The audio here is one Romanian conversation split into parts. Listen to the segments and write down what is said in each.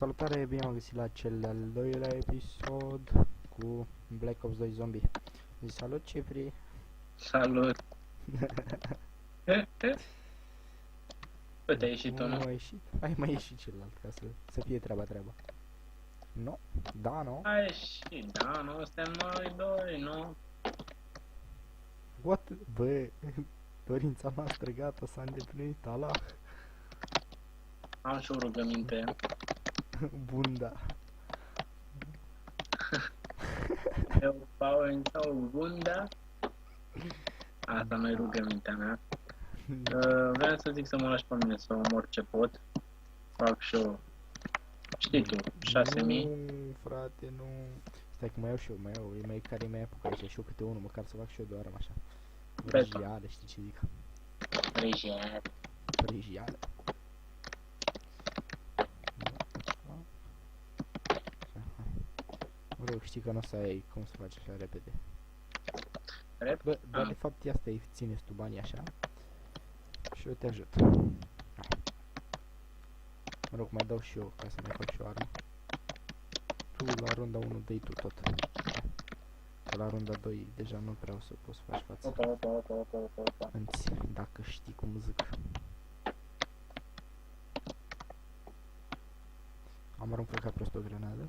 Salutare, bine am găsit la cel de-al doilea episod cu Black Ops 2 Zombie. Zic salut, Cipri! Salut! Bă, te-ai ieșit tu, nu? Ai ieșit? Hai mai ieșit celălalt ca să fie treaba. Nu? Da, nu? Ai ieșit, da, nu? Suntem noi doi, nu? What? Bă, dorința noastră gata, s-a îndeplinit, Allah! Am și o rugăminte. Bunda! Eu, Paul, sau bunda. Asta nu-i rugămintea mea. Vreau să zic să mă lași pe mine să omor ce pot. Fac și eu, știi tu, 6000. Nu, frate, nu. Stai că mai iau și eu, mai care mai apuc aici și eu câte unul, măcar să fac și eu de oară așa. Vrăjială, știi ce zic? Vrăjială. Mă rog, știi că nu o să ai cum să faci așa repede. Bă, dar de fapt asta îi țineți tu banii așa și eu te ajut. Mă rog, mai dau și eu ca să mai fac și o armă. Tu la runda 1 dai tu tot. Că la runda 2 deja nu vreau să poți să faci față. Opa. Înți, dacă știi cum zic. Am aruncat ca prost o grenadă.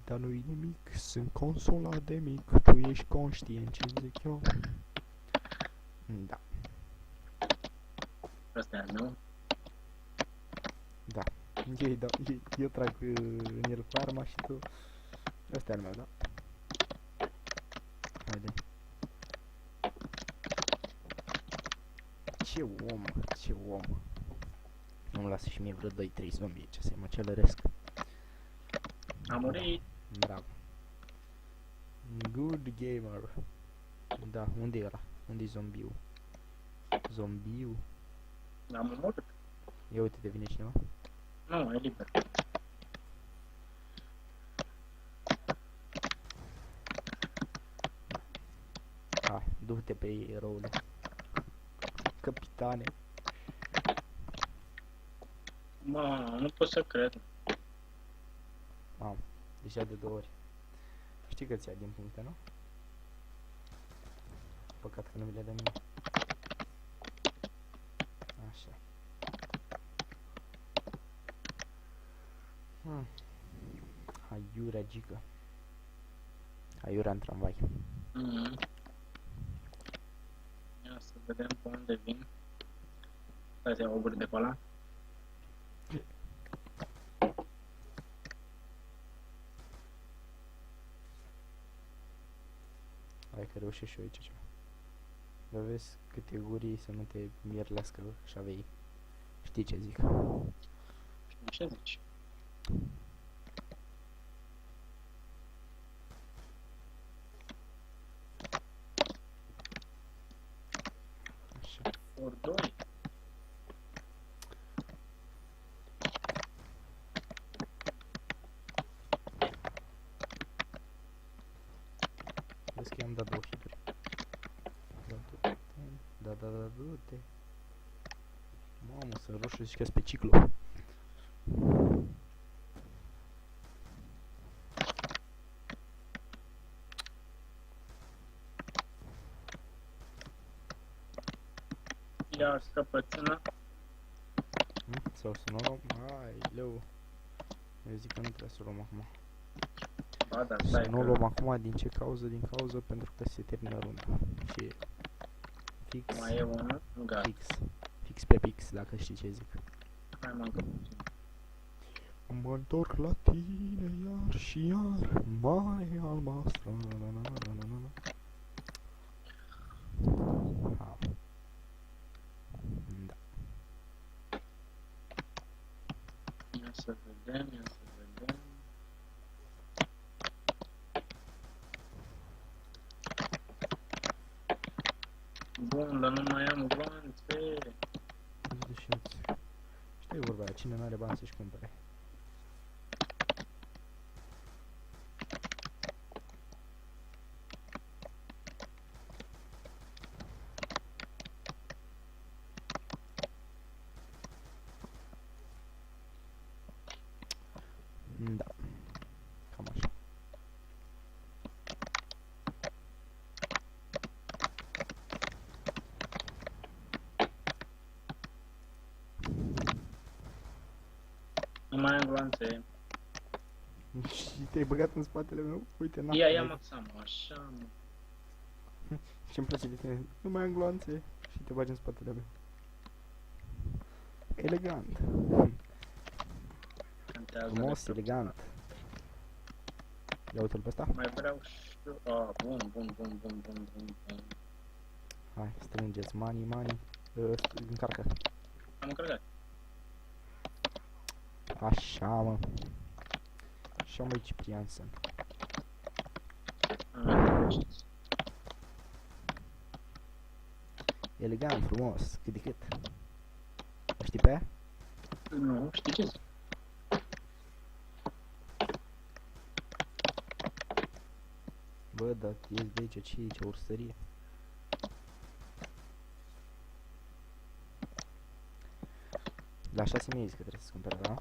Dar nu-i nimic, sunt consola de mic, tu ești conștient ce zic eu. Da. Asta e, nu? Da. Eu trag în el cu arma și tu... Ăsta e al meu, da? Haide. Ce om. Nu-mi lasă și mie vreo 2-3 zombie ce să mă celăresc. Am murit. Bravo. Good gamer. Da, unde e ăla? Unde e zombiul? Zombiul? Am omorât. Ia uite, devine cineva. Nu, e liber. Ah, du-te pe eroule. Capitane. Mă, nu pot să cred. Mamă, deja de 2 ori. Știi că ți-a din puncte, nu? Păcat că nu mi le dă mie. Așa. Aiurea gică. Aiurea în tramvai. Ia să vedem pe unde vin. Stai să iau o gură de pe ăla. Hai că reușești și eu aici ceva. Dar vezi câte gurii să nu te mirlească și avei. Știi ce zic? Ce zici? Așa. Ori 2. Vezi că i-am dat 2 hituri. Da, du-te. Mamă, sunt roșu, zici că-s pe ciclu. Ia scăpățână. Sau să nu o luăm? Hai, leu. Eu zic că nu trebuie să o luăm acum. Ba da, Să stai nu o că luăm acum, din ce cauză? Din cauză pentru că se termină runda. Și fix, mai e unul. Gata. fix pe pix, dacă știi ce zic. Hai mă încă puțin. Mă întorc la tine iar și iar, mare albastră. Da. Ia să vedem. Bun, dar nu mai am gloanțe. Știi vorba aia, cine n-are bani să-și cumpere. Da. Cam așa. Nu mai am gloanțe. Și te-ai băgat în spatele meu? Uite, n-am. Ia Maxam, așa, mă. Ce-mi place de tine? Nu mai am gloanțe. Și te bagi în spatele meu. Elegant. Cantează Frumos, de elegant. Ia uite-l pe ăsta. Mai vreau și eu. Ah, bun. Hai, strângeți money. Încarcă. Am încărcat. Așa, mă. Așa, măi, Cipriansen. Elegant, frumos, cât de cât. O știi pe aia? Nu, știi ce zic? Bă, dar ești de aici, ce e aici, ursărie? La 6.000 zis că trebuie să-ți cumpere, da?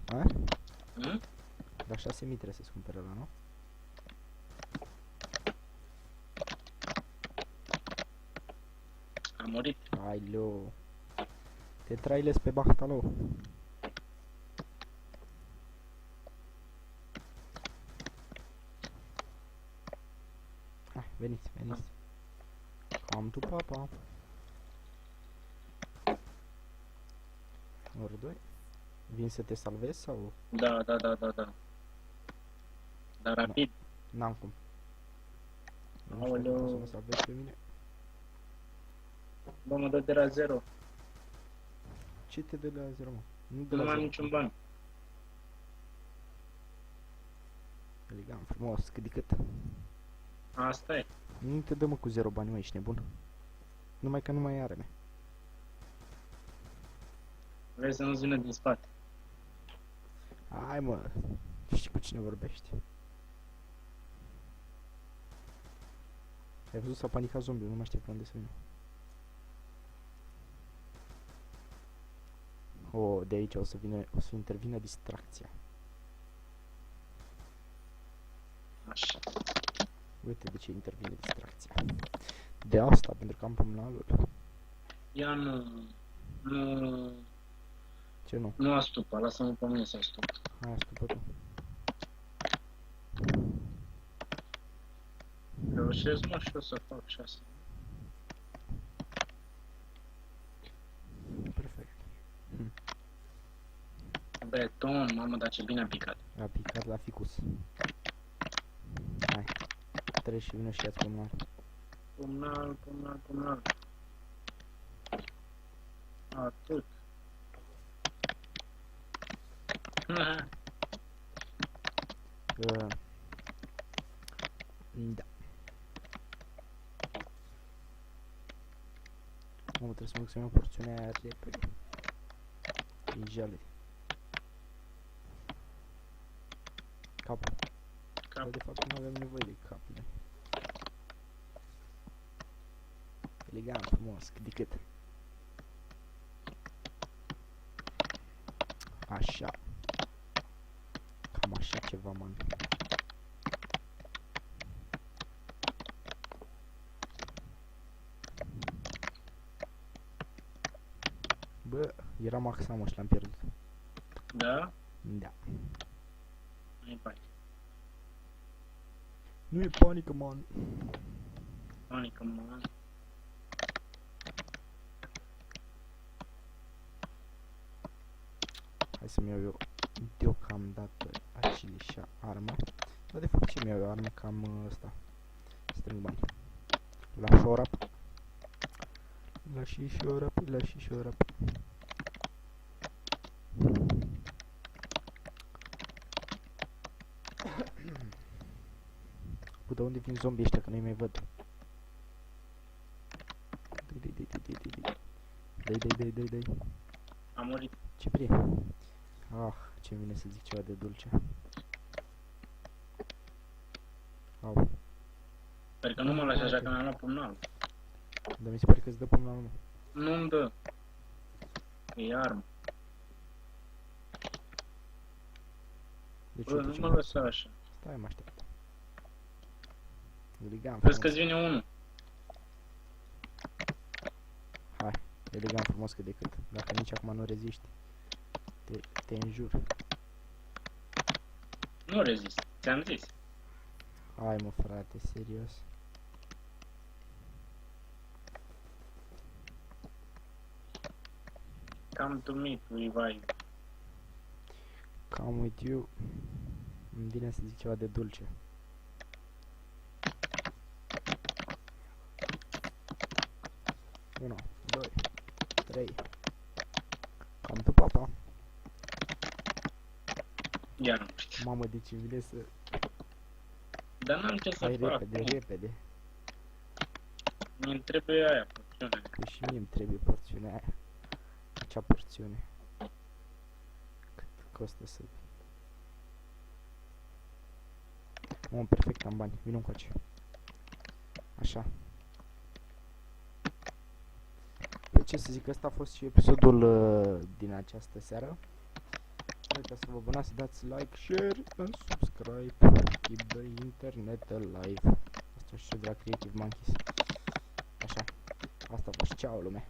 A? La 6.000 trebuie să-ți cumpere ăla, nu? Am murit. Hai, leu. Te trailezi pe Bahtalo. Hai, veniți. Come to papa. Ori 2. Vin să te salvezi sau? Da. Dar rapid. N-am cum. Nu știu Aoleu. dacă poți să mă salvezi pe mine. Bă, mă dă de la 0. Ce te dă de la 0, mă? Nu de Nu la mai am 0. niciun ban. Elegant, frumos, cât de cât. Asta e. Nu te dă, mă, cu 0 bani, mă, ești nebun. Numai că nu mai are, mea. Vrei să nu-ți vină din spate. Hai, mă. Știi cu cine vorbești. Ai văzut, s-a panicat zombiul, nu mai știe pe unde să vină. Oh, de aici o să intervină distracția. Așa. Uite de ce intervine distracția. De asta, pentru că am pumnalul. Ia nu Ce nu? Nu astupa, lasă-mă pe mine să astup. Hai, astupă tu. Reușesc, mă, și o să fac 6. Perfect. Beton, mamă, dar ce bine a picat. A picat la ficus. Hai. Treci și vină și ia-ți pumnal. Pumnal. Atât. Da. Mamă, trebuie să mă duc să iau porțiunea aia repede. E jale. Capul. Dar de fapt nu avem nevoie de cap, ne? Elegant, frumos, cât de cât. Așa. Cam așa ceva, man. Bă, era Maxam și l-am pierdut. Da? Da. Nu-i panică. Nu e panică, man. Panică, mă. Hai să-mi iau eu deocamdată acele și armă. Dar de fapt ce mi-au eu arme cam ăsta. Strâng bani. La șorap. La și șorap. Bă, de unde vin zombii ăștia, că nu-i mai văd? Dai. Am murit. Cipri. Ah, ce vine să zic ceva de dulce. Au. Sper că nu mă lași așa că mi-am luat pumnal. Dar mi se pare că îți dă pumnalul meu. Nu-mi dă. E armă. Deci, Bă, uite nu ce mă mă- lăsa așa. Stai, mă aștept. Elegant Vezi frumos. că-ți vine unul. Hai, elegant frumos cât de cât. Dacă nici acum nu reziști, te înjur. Nu rezist, ți-am zis. Hai mă frate, serios. Come to meet revive. Come with you. Îmi vine să zic ceva de dulce. Unu, 2, 3. Cam tu papa. Iar nu știu. Mamă, de ce vine să... Dar n-am ce să Hai fac. repede, repede. Mi-mi trebuie aia, porțiunea. Că și mie îmi trebuie porțiunea aia. Acea porțiune. Cât costă să... Mă, perfect, am bani. Vino încoace. Așa. Păi ce să zic, ăsta a fost și episodul din această seară. Nu uitați să vă abonați, să dați like, share and subscribe. Keep the internet alive. Asta știu de la Creative Monkeys. Așa. Asta a fost. Ceau, lume.